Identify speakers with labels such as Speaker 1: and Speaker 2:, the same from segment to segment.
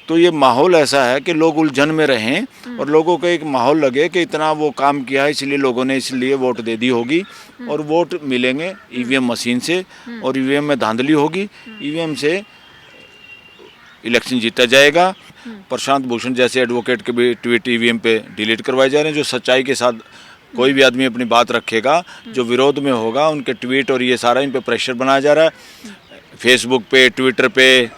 Speaker 1: तो ये माहौल ऐसा है कि लोग उलझन में रहें और लोगों को एक माहौल लगे कि इतना वो काम किया है इसलिए लोगों ने इसलिए वोट दे दी होगी और वोट मिलेंगे ईवीएम मशीन से और ईवीएम में धांधली होगी, ईवीएम से इलेक्शन जीता जाएगा। प्रशांत भूषण जैसे एडवोकेट के भी ट्वीट ईवीएम पे डिलीट करवाए जा रहे हैं। जो सच्चाई के साथ कोई भी आदमी अपनी बात रखेगा, जो विरोध में होगा, उनके ट्वीट और ये सारा इन पे प्रेशर बनाया जा रहा है। फेसबुक पे, ट्विटर पे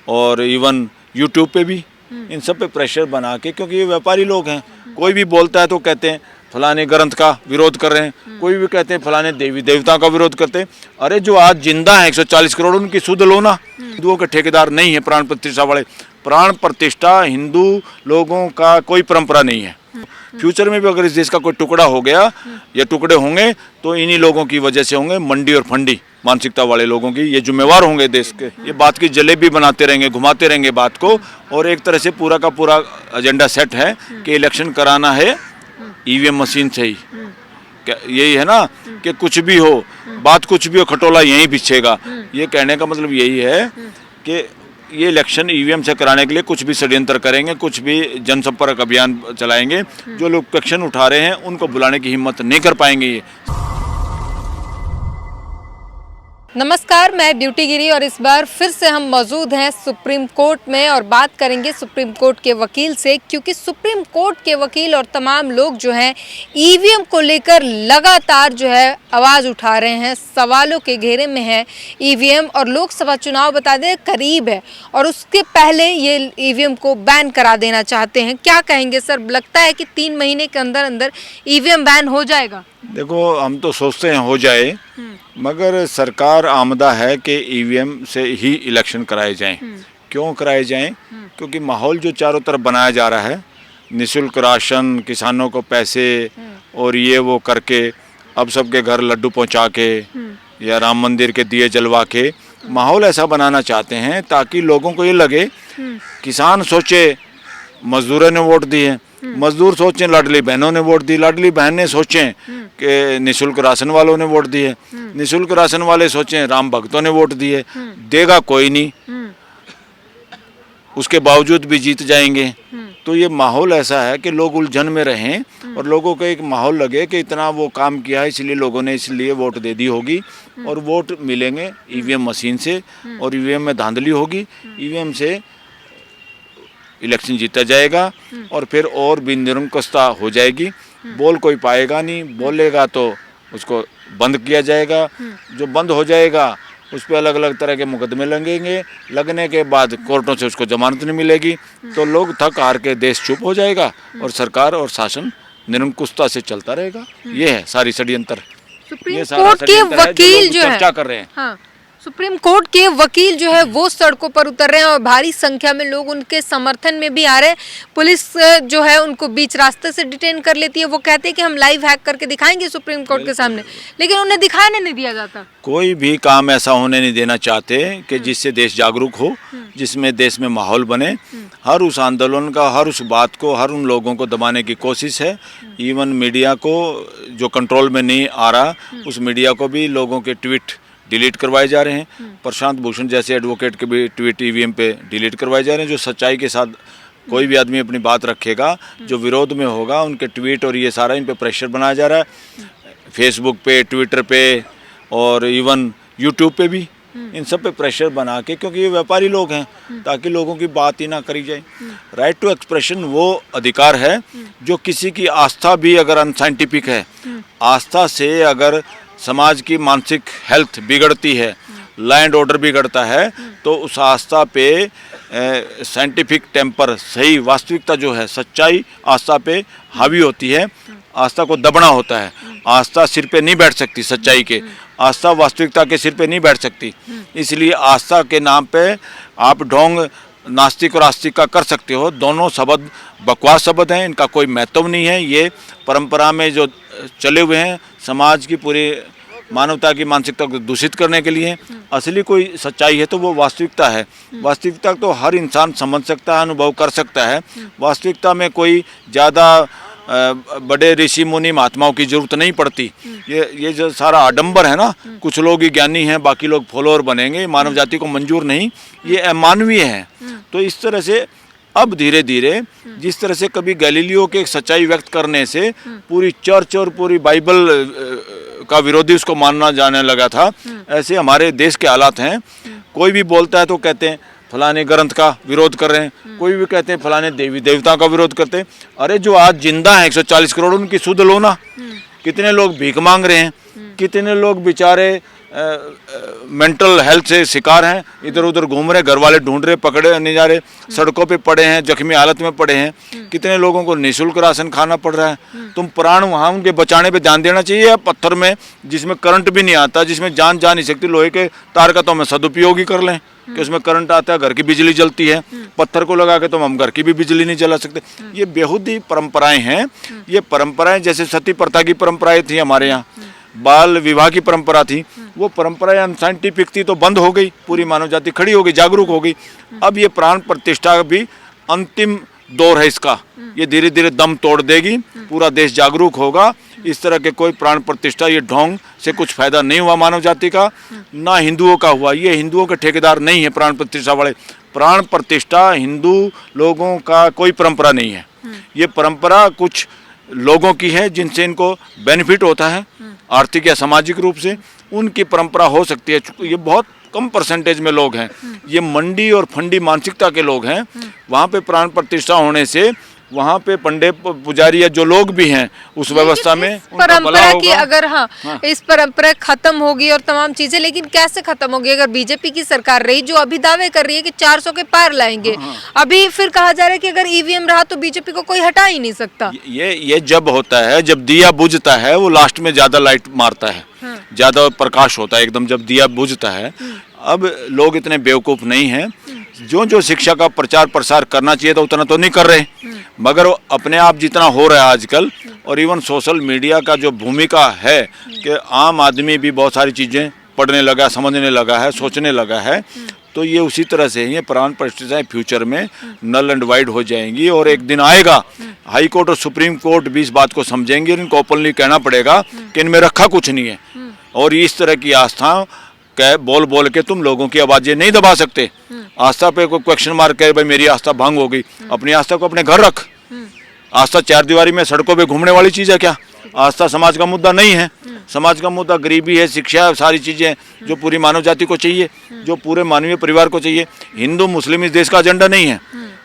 Speaker 1: और इवन यूट्यूब पे भी इन सब पे प्रेशर बना के, क्योंकि ये व्यापारी लोग हैं। कोई भी बोलता है तो कहते हैं फलाने ग्रंथ का विरोध कर रहे हैं, कोई भी कहते हैं फलाने देवी देवता का विरोध करते हैं। अरे जो आज जिंदा है 140 करोड़, उनकी सुध लो ना। हिंदुओं के ठेकेदार नहीं है प्राण प्रतिष्ठा वाले। प्राण प्रतिष्ठा हिंदू लोगों का कोई परंपरा नहीं है। फ्यूचर में भी अगर इस देश का कोई टुकड़ा हो गया या टुकड़े होंगे तो इन्हीं लोगों की वजह से होंगे। मंडी और फंडी मानसिकता वाले लोगों की ये जिम्मेवार होंगे देश के। ये बात की जलेबी बनाते रहेंगे, घुमाते रहेंगे बात को, और एक तरह से पूरा का पूरा एजेंडा सेट है कि इलेक्शन कराना है ईवीएम मशीन से ही। यही है ना कि कुछ भी हो, बात कुछ भी हो, खटोला यहीं बिछेगा। ये कहने का मतलब यही है कि ये इलेक्शन ईवीएम से कराने के लिए कुछ भी षड्यंत्र करेंगे, कुछ भी जनसंपर्क अभियान चलाएंगे। जो लोग क्वेश्चन उठा रहे हैं उनको बुलाने की हिम्मत नहीं कर पाएंगे ये।
Speaker 2: नमस्कार, मैं ब्यूटी गिरी और इस बार फिर से हम मौजूद हैं सुप्रीम कोर्ट में और बात करेंगे सुप्रीम कोर्ट के वकील से, क्योंकि सुप्रीम कोर्ट के वकील और तमाम लोग जो हैं ईवीएम को लेकर लगातार जो है आवाज़ उठा रहे हैं, सवालों के घेरे में है ईवीएम। और लोकसभा चुनाव बता दें करीब है और उसके पहले ये ईवीएम को बैन करा देना चाहते हैं। क्या कहेंगे सर, लगता है कि 3 महीने के अंदर अंदर ईवीएम बैन हो जाएगा?
Speaker 1: देखो, हम तो सोचते हैं हो जाए, मगर सरकार आमदा है कि ईवीएम से ही इलेक्शन कराए जाएं। क्यों कराए जाएं? क्योंकि माहौल जो चारों तरफ बनाया जा रहा है, निःशुल्क राशन, किसानों को पैसे और ये वो करके, अब सबके घर लड्डू पहुंचा के या राम मंदिर के दिए जलवा के माहौल ऐसा बनाना चाहते हैं ताकि लोगों को ये लगे, किसान सोचे मजदूरों ने वोट दिए, मजदूर सोचें लाडली बहनों ने वोट दी, लाडली बहनें सोचें कि निःशुल्क राशन वालों ने वोट दिए, निःशुल्क राशन वाले सोचें राम भक्तों ने वोट दिए। देगा कोई नहीं, उसके बावजूद भी जीत जाएंगे। तो ये माहौल ऐसा है कि लोग उलझन में रहें और लोगों को एक माहौल लगे कि इतना वो काम किया है इसलिए लोगों ने इसलिए वोट दे दी होगी और वोट मिलेंगे ईवीएम मशीन से और ईवीएम में धांधली होगी, ईवीएम से इलेक्शन जीता जाएगा और फिर और भी निरंकुशता हो जाएगी। बोल कोई पाएगा नहीं, बोलेगा तो उसको बंद किया जाएगा। जो बंद हो जाएगा उस पर अलग अलग तरह के मुकदमे लगेंगे, लगने के बाद कोर्टों से उसको जमानत नहीं मिलेगी, तो लोग थक हार के देश चुप हो जाएगा और सरकार और शासन निरंकुशता से चलता रहेगा। ये है सारी षड्यंत्र।
Speaker 2: सुप्रीम कोर्ट के वकील जो
Speaker 1: चर्चा कर रहे हैं।
Speaker 2: हाँ, सुप्रीम कोर्ट के वकील जो है वो सड़कों पर उतर रहे हैं और भारी संख्या में लोग उनके समर्थन में भी आ रहे हैं। पुलिस जो है उनको बीच रास्ते से डिटेन कर लेती है। वो कहते हैं कि हम लाइव हैक करके दिखाएंगे सुप्रीम कोर्ट के सामने, लेकिन उन्हें दिखाने नहीं दिया जाता।
Speaker 1: कोई भी काम ऐसा होने नहीं देना चाहते कि जिससे देश जागरूक हो, जिसमें देश में माहौल बने। हर उस आंदोलन का, हर उस बात को, हर उन लोगों को दबाने की कोशिश है। इवन मीडिया को जो कंट्रोल में नहीं आ रहा, उस मीडिया को भी लोगों के ट्वीट डिलीट करवाए जा रहे हैं। प्रशांत भूषण जैसे एडवोकेट के भी ट्वीट ईवीएम पे डिलीट करवाए जा रहे हैं। जो सच्चाई के साथ कोई भी आदमी अपनी बात रखेगा, जो विरोध में होगा, उनके ट्वीट और ये सारा इन पे प्रेशर बनाया जा रहा है। फेसबुक पे, ट्विटर पे और इवन यूट्यूब पे भी इन सब पे प्रेशर बना के, क्योंकि ये व्यापारी लोग हैं, ताकि लोगों की बात ही ना करी जाए। राइट टू एक्सप्रेशन वो अधिकार है जो किसी की आस्था भी अगर अनसाइंटिफिक है, आस्था से अगर समाज की मानसिक हेल्थ बिगड़ती है, लैंड ऑर्डर बिगड़ता है, तो उस आस्था पे साइंटिफिक टेम्पर, सही वास्तविकता जो है, सच्चाई आस्था पे हावी होती है। आस्था को दबना होता है। आस्था सिर पे नहीं बैठ सकती सच्चाई के, आस्था वास्तविकता के सिर पे नहीं बैठ सकती। इसलिए आस्था के नाम पे आप ढोंग नास्तिक और आस्तिक का कर सकते हो। दोनों शब्द बकवास शब्द हैं, इनका कोई महत्व नहीं है। ये परंपरा में जो चले हुए हैं, समाज की पूरी मानवता की मानसिकता को दूषित करने के लिए। असली कोई सच्चाई है तो वो वास्तविकता है। वास्तविकता तो हर इंसान समझ सकता है, अनुभव कर सकता है। वास्तविकता में कोई ज़्यादा बड़े ऋषि मुनि महात्माओं की जरूरत नहीं पड़ती। ये जो सारा आडंबर है ना, कुछ लोग ही ज्ञानी हैं, बाकी लोग फॉलोअर बनेंगे, मानव जाति को मंजूर नहीं, ये अमानवीय है। तो इस तरह से अब धीरे धीरे जिस तरह से कभी गैलीलियो के एक सच्चाई व्यक्त करने से पूरी चर्च और पूरी बाइबल का विरोधी उसको मानना जाने लगा था, ऐसे हमारे देश के हालात हैं। कोई भी बोलता है तो कहते हैं फलाने ग्रंथ का विरोध कर रहे हैं, कोई भी कहते हैं फलाने देवी देवताओं का विरोध करते हैं। अरे जो आज जिंदा है 140 करोड़, उनकी सुध लो ना। कितने लोग भीख मांग रहे हैं, कितने लोग बेचारे मेंटल हेल्थ से शिकार हैं, इधर उधर घूम रहे, घर वाले ढूंढ रहे, पकड़े नहीं जा रहे, सड़कों पे पड़े हैं, जख्मी हालत में पड़े हैं। कितने लोगों को निःशुल्क राशन खाना पड़ रहा है। तुम प्राण वहाँ उनके बचाने पे ध्यान देना चाहिए, या पत्थर में जिसमें करंट भी नहीं आता, जिसमें जान जा नहीं सकती, लोहे के तार का तो हमें सदुपयोग ही कर लें कि उसमें करंट आता है, घर की बिजली जलती है। पत्थर को लगा के तो हम घर की भी बिजली नहीं जला सकते। ये बेहूदी परंपराएं हैं। ये परंपराएं जैसे सती प्रथा की परंपराएं थी हमारे यहाँ, बाल विवाह की परंपरा थी, वो परंपराएं अनसाइंटिफिक थी तो बंद हो गई, पूरी मानव जाति खड़ी हो गई, जागरूक हो गई। अब ये प्राण प्रतिष्ठा भी अंतिम दौर है इसका, ये धीरे धीरे दम तोड़ देगी, पूरा देश जागरूक होगा। इस तरह के कोई प्राण प्रतिष्ठा, ये ढोंग से कुछ फायदा नहीं हुआ मानव जाति का, ना हिंदुओं का हुआ। ये हिंदुओं के ठेकेदार नहीं है प्राण प्रतिष्ठा वाले। प्राण प्रतिष्ठा हिंदू लोगों का कोई परंपरा नहीं है। ये परंपरा कुछ लोगों की है जिनसे इनको बेनिफिट होता है आर्थिक या सामाजिक रूप से, उनकी परंपरा हो सकती है। ये बहुत कम परसेंटेज में लोग हैं, ये मंडी और फंडी मानसिकता के लोग हैं। वहाँ पे प्राण प्रतिष्ठा होने से वहाँ पे पंडित पुजारी या जो लोग भी हैं उस व्यवस्था में
Speaker 2: परंपरा की अगर हाँ, इस परंपरा खत्म होगी और तमाम चीजें, लेकिन कैसे खत्म होगी अगर बीजेपी की सरकार रही जो अभी दावे कर रही है कि 400 के पार लाएंगे। अभी फिर कहा जा रहा है कि अगर ईवीएम रहा तो बीजेपी को कोई हटा ही नहीं सकता।
Speaker 1: ये जब होता है, जब दिया बुझता है, वो लास्ट में ज्यादा लाइट मारता है, ज्यादा प्रकाश होता है एकदम जब दिया बुझता है। अब लोग इतने बेवकूफ नहीं हैं, जो शिक्षा का प्रचार प्रसार करना चाहिए था उतना तो नहीं कर रहे, मगर अपने आप जितना हो रहा है आजकल, और इवन सोशल मीडिया का जो भूमिका है कि आम आदमी भी बहुत सारी चीज़ें पढ़ने लगा, समझने लगा है, सोचने लगा है, तो ये उसी तरह से ये प्राण प्रतिष्ठाएं फ्यूचर में नल एंड वाइड हो जाएंगी। और एक दिन आएगा हाई कोर्ट और सुप्रीम कोर्ट भी इस बात को समझेंगे, इनको ओपनली कहना पड़ेगा कि इनमें रखा कुछ नहीं है। और इस तरह की आस्था बोल बोल के तुम लोगों की आवाजें नहीं दबा सकते। आस्था पे कोई क्वेश्चन मार्क है, भाई मेरी आस्था भंग हो गई, अपनी आस्था को अपने घर रख। आस्था चार दीवारी में सड़कों पे घूमने वाली चीज है क्या? आस्था समाज का मुद्दा नहीं है। समाज का मुद्दा गरीबी है, शिक्षा है, सारी चीजें जो पूरी मानव जाति को चाहिए, जो पूरे मानवीय परिवार को चाहिए। हिंदू मुस्लिम इस देश का एजेंडा नहीं है।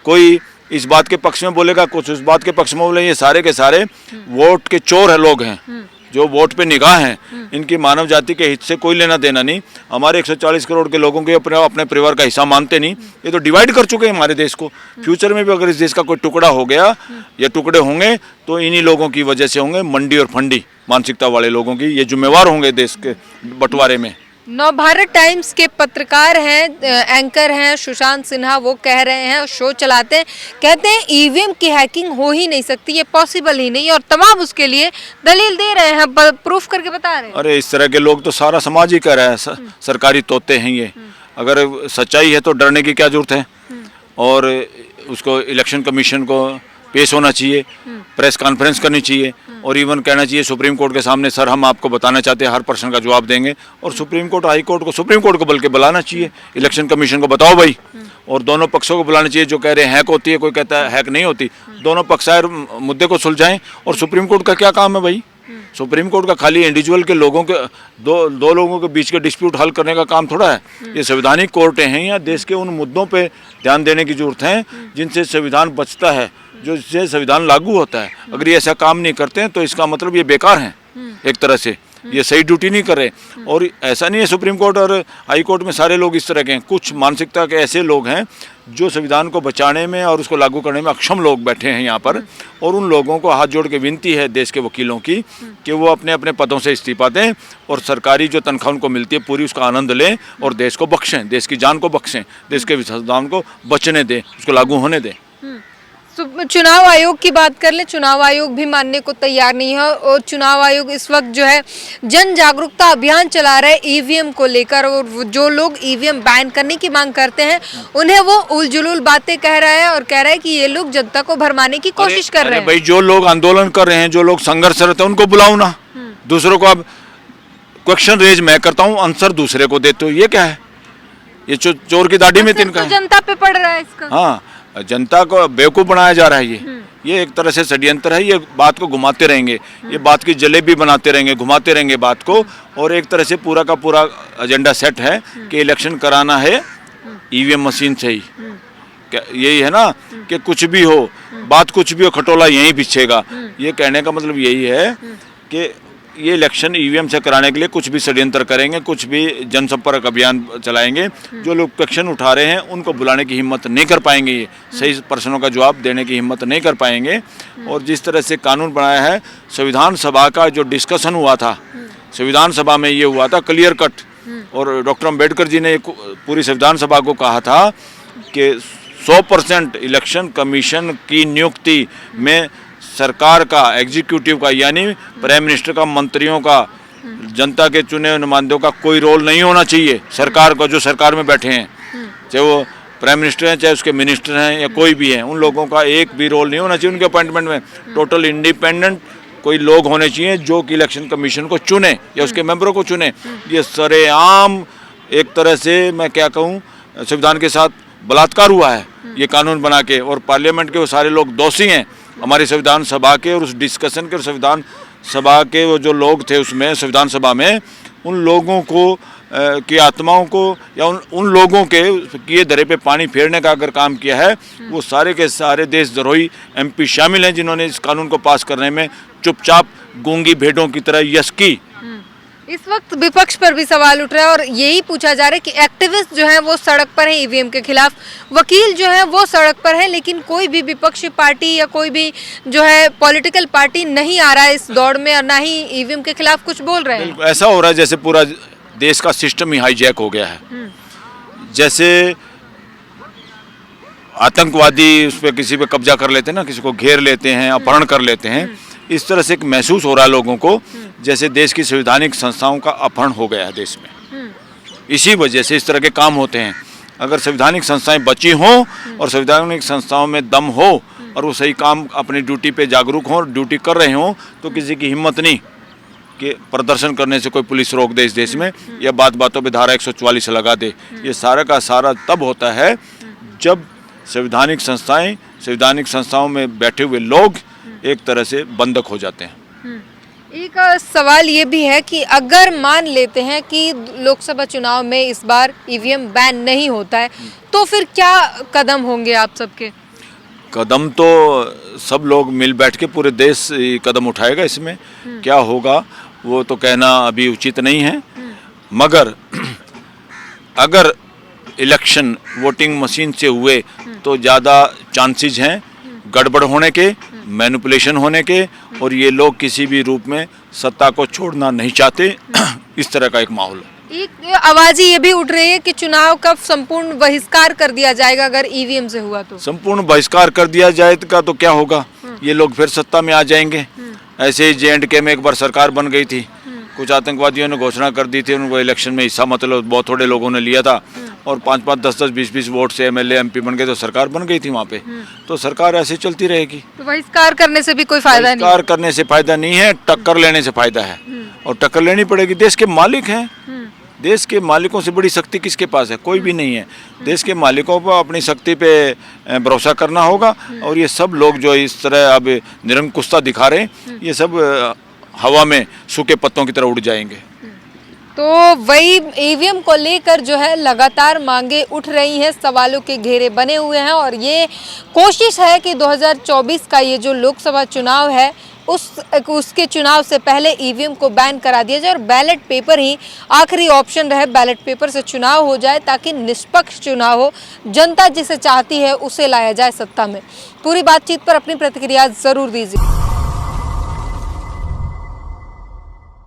Speaker 1: कोई इस बात के पक्ष में बोलेगा, कुछ उस बात के पक्ष में बोले, ये सारे के सारे वोट के चोर है लोग हैं, जो वोट पे निगाह हैं। इनकी मानव जाति के हित से कोई लेना देना नहीं। हमारे 140 करोड़ के लोगों के अपने परिवार का हिस्सा मानते नहीं। ये तो डिवाइड कर चुके हैं हमारे देश को। फ्यूचर में भी अगर इस देश का कोई टुकड़ा हो गया या टुकड़े होंगे तो इन्हीं लोगों की वजह से होंगे, मंडी और फंडी मानसिकता वाले लोगों की। ये जिम्मेवार होंगे देश के बंटवारे में।
Speaker 2: नवभारत टाइम्स के पत्रकार हैं, एंकर हैं सुशांत सिन्हा, वो कह रहे हैं, शो चलाते हैं, कहते हैं ईवीएम की हैकिंग हो ही नहीं सकती, ये पॉसिबल ही नहीं, और तमाम उसके लिए दलील दे रहे हैं, प्रूफ करके बता रहे हैं।
Speaker 1: अरे इस तरह के लोग तो सारा समाज ही कह रहा है, सरकारी तोते हैं ये। अगर सच्चाई है तो डरने की क्या जरूरत है? और उसको इलेक्शन कमीशन को पेश होना चाहिए, प्रेस कॉन्फ्रेंस करनी चाहिए, और इवन कहना चाहिए सुप्रीम कोर्ट के सामने, सर हम आपको बताना चाहते हैं, हर प्रश्न का जवाब देंगे। और सुप्रीम कोर्ट, हाई कोर्ट को, सुप्रीम कोर्ट को बल्कि बुलाना चाहिए, इलेक्शन कमीशन को बताओ भाई, और दोनों पक्षों को बुलाना चाहिए। जो कह रहे हैं हैक होती है, कोई कहता है हैक नहीं होती, दोनों पक्ष आए मुद्दे को सुलझाएं। और सुप्रीम कोर्ट का क्या काम है भाई? सुप्रीम कोर्ट का खाली इंडिविजुअल के लोगों के दो लोगों के बीच के डिस्प्यूट हल करने का काम थोड़ा है। ये संवैधानिक कोर्टें हैं, या देश के उन मुद्दों पे ध्यान देने की जरूरत है जिनसे संविधान बचता है, जो इससे संविधान लागू होता है। अगर ये ऐसा काम नहीं करते हैं तो इसका मतलब ये बेकार हैं एक तरह से, ये सही ड्यूटी नहीं कर रहे। और ऐसा नहीं है सुप्रीम कोर्ट और हाई कोर्ट में सारे लोग इस तरह के हैं, कुछ मानसिकता के ऐसे लोग हैं जो संविधान को बचाने में और उसको लागू करने में अक्षम लोग बैठे हैं यहाँ पर। और उन लोगों को हाथ जोड़ के विनती है देश के वकीलों की कि वो अपने अपने पदों से इस्तीफा दें और सरकारी जो तनख्वाह उनको मिलती है पूरी उसका आनंद लें और देश को बख्शें, देश की जान को बख्शें, देश के संविधान को बचने दें, उसको लागू होने दें।
Speaker 2: चुनाव आयोग की बात कर ले, चुनाव आयोग भी मानने को तैयार नहीं है और चुनाव आयोग इस वक्त जो है जन जागरूकता अभियान चला रहा है ईवीएम को लेकर, और जो लोग ईवीएम बैन करने की मांग करते हैं उन्हें वो उलझुल बातें कह रहा है और कह रहा है कि ये लोग जनता को भरमाने की कोशिश कर रहे हैं।
Speaker 1: भाई जो लोग आंदोलन कर रहे हैं, जो लोग संघर्ष रहते हैं, उनको बुलाओ ना। दूसरों को अब क्वेश्चन रेज मैं करता हूँ, आंसर दूसरे को देते हो, ये क्या है? ये चोर की दाढ़ी में तिनका
Speaker 2: तो जनता पे पड़ रहा है इसका।
Speaker 1: हाँ, जनता को बेवकूफ़ बनाया जा रहा है। ये एक तरह से षड्यंत्र है। ये बात को घुमाते रहेंगे, ये बात की जलेबी बनाते रहेंगे, घुमाते रहेंगे बात को, और एक तरह से पूरा का पूरा एजेंडा सेट है कि इलेक्शन कराना है ईवीएम मशीन से ही। यही है ना कि कुछ भी हो, बात कुछ भी हो, खटोला यहीं बिछेगा। ये कहने का मतलब यही है कि ये इलेक्शन ईवीएम से कराने के लिए कुछ भी षड्यंत्र करेंगे, कुछ भी जनसंपर्क अभियान चलाएंगे। जो लोग क्वेश्चन उठा रहे हैं उनको बुलाने की हिम्मत नहीं कर पाएंगे, ये सही प्रश्नों का जवाब देने की हिम्मत नहीं कर पाएंगे। और जिस तरह से कानून बनाया है, संविधान सभा का जो डिस्कशन हुआ था, संविधान सभा में ये हुआ था क्लियर कट, और डॉक्टर अम्बेडकर जी ने पूरी संविधान सभा को कहा था कि 100% इलेक्शन कमीशन की नियुक्ति में सरकार का, एग्जीक्यूटिव का, यानी प्राइम मिनिस्टर का, मंत्रियों का, जनता के चुने हुए नुमाइंदों का कोई रोल नहीं होना चाहिए। सरकार का, जो सरकार में बैठे हैं, चाहे वो प्राइम मिनिस्टर हैं, चाहे उसके मिनिस्टर हैं, या कोई भी हैं, उन लोगों का एक भी रोल नहीं होना चाहिए उनके अपॉइंटमेंट में। टोटल इंडिपेंडेंट कोई लोग होने चाहिए जो कि इलेक्शन कमीशन को चुने या उसके मेंबरों को चुने। ये सरेआम एक तरह से मैं क्या कहूँ, संविधान के साथ बलात्कार हुआ है ये कानून बना के, और पार्लियामेंट के वो सारे लोग दोषी हैं, हमारी संविधान सभा के और उस डिस्कशन के और संविधान सभा के वो जो लोग थे उसमें, संविधान सभा में, उन लोगों को की आत्माओं को या उन लोगों के किए धरे पे पानी फेरने का अगर काम किया है, वो सारे के सारे देशद्रोही एमपी शामिल हैं जिन्होंने इस कानून को पास करने में चुपचाप गूंगी भेड़ों की तरह यश की।
Speaker 2: इस वक्त विपक्ष पर भी सवाल उठ रहा है और यही पूछा जा रहा है कि एक्टिविस्ट जो हैं वो सड़क पर हैं ईवीएम के खिलाफ, वकील जो हैं वो सड़क पर हैं, लेकिन कोई भी विपक्षी पार्टी या कोई भी जो है पॉलिटिकल पार्टी नहीं आ रहा है इस दौड़ में, और ना ही ईवीएम के खिलाफ कुछ बोल रहे हैं।
Speaker 1: ऐसा हो रहा है जैसे पूरा देश का सिस्टम ही हाईजैक हो गया है। जैसे आतंकवादी उस पर किसी पे कब्जा कर लेते हैं ना, किसी को घेर लेते हैं, अपहरण कर लेते हैं, इस तरह से एक महसूस हो रहा है लोगों को जैसे देश की संवैधानिक संस्थाओं का अपहरण हो गया है देश में। इसी वजह से इस तरह के काम होते हैं। अगर संवैधानिक संस्थाएं बची हों और संवैधानिक संस्थाओं में दम हो और वो सही काम अपनी ड्यूटी पे जागरूक हों और ड्यूटी कर रहे हों, तो किसी की हिम्मत नहीं कि प्रदर्शन करने से कोई पुलिस रोक दे इस देश में, या बात बातों पे धारा 144 लगा दे। ये सारा का सारा तब होता है जब संवैधानिक संस्थाएं, संवैधानिक संस्थाओं में बैठे हुए लोग एक तरह से बंधक हो जाते हैं।
Speaker 2: एक सवाल ये भी है कि अगर मान लेते हैं कि लोकसभा चुनाव में इस बार ईवीएम बैन नहीं होता है, तो फिर क्या कदम होंगे आप सबके?
Speaker 1: कदम तो सब लोग मिल बैठ के पूरे देश कदम उठाएगा। इसमें क्या होगा वो तो कहना अभी उचित नहीं है, मगर अगर इलेक्शन वोटिंग मशीन से हुए तो ज़्यादा चांसेस हैं गड़बड़ होने के, मैनिपुलेशन होने के, और ये लोग किसी भी रूप में सत्ता को छोड़ना नहीं चाहते। इस तरह का एक माहौल है।
Speaker 2: एक आवाज ये भी उठ रही है कि चुनाव का संपूर्ण बहिष्कार कर दिया जाएगा अगर ईवीएम से हुआ तो।
Speaker 1: संपूर्ण बहिष्कार कर दिया जाएगा तो क्या होगा, ये लोग फिर सत्ता में आ जाएंगे। ऐसे ही JNK में एक बार सरकार बन गई थी, कुछ आतंकवादियों ने घोषणा कर दी थी, उनको इलेक्शन में हिस्सा मतलब बहुत थोड़े लोगों ने लिया था, और 5-5, 10-10, 20-20 वोट से MLA MP बन गए तो सरकार बन गई थी वहाँ पे। तो सरकार ऐसे चलती रहेगी।
Speaker 2: तो बहिष्कार करने से भी कोई फायदा नहीं?
Speaker 1: बहिष्कार करने से फायदा नहीं है, टक्कर लेने से फायदा है, और टक्कर लेनी पड़ेगी। देश के मालिक हैं, देश के मालिकों से बड़ी शक्ति किसके पास है? कोई भी नहीं है। देश के मालिकों को अपनी शक्ति पे भरोसा करना होगा, और ये सब लोग जो इस तरह अब निरंकुशता दिखा रहे हैं, ये सब हवा में सूखे पत्तों की तरह उड़ जाएंगे।
Speaker 2: तो वही ईवीएम को लेकर जो है लगातार मांगे उठ रही हैं, सवालों के घेरे बने हुए हैं, और ये कोशिश है कि 2024 का ये जो लोकसभा चुनाव है उसके चुनाव से पहले ईवीएम को बैन करा दिया जाए और बैलेट पेपर ही आखिरी ऑप्शन रहे, बैलेट पेपर से चुनाव हो जाए ताकि निष्पक्ष चुनाव हो, जनता जिसे चाहती है उसे लाया जाए सत्ता में। पूरी बातचीत पर अपनी प्रतिक्रिया जरूर दीजिए।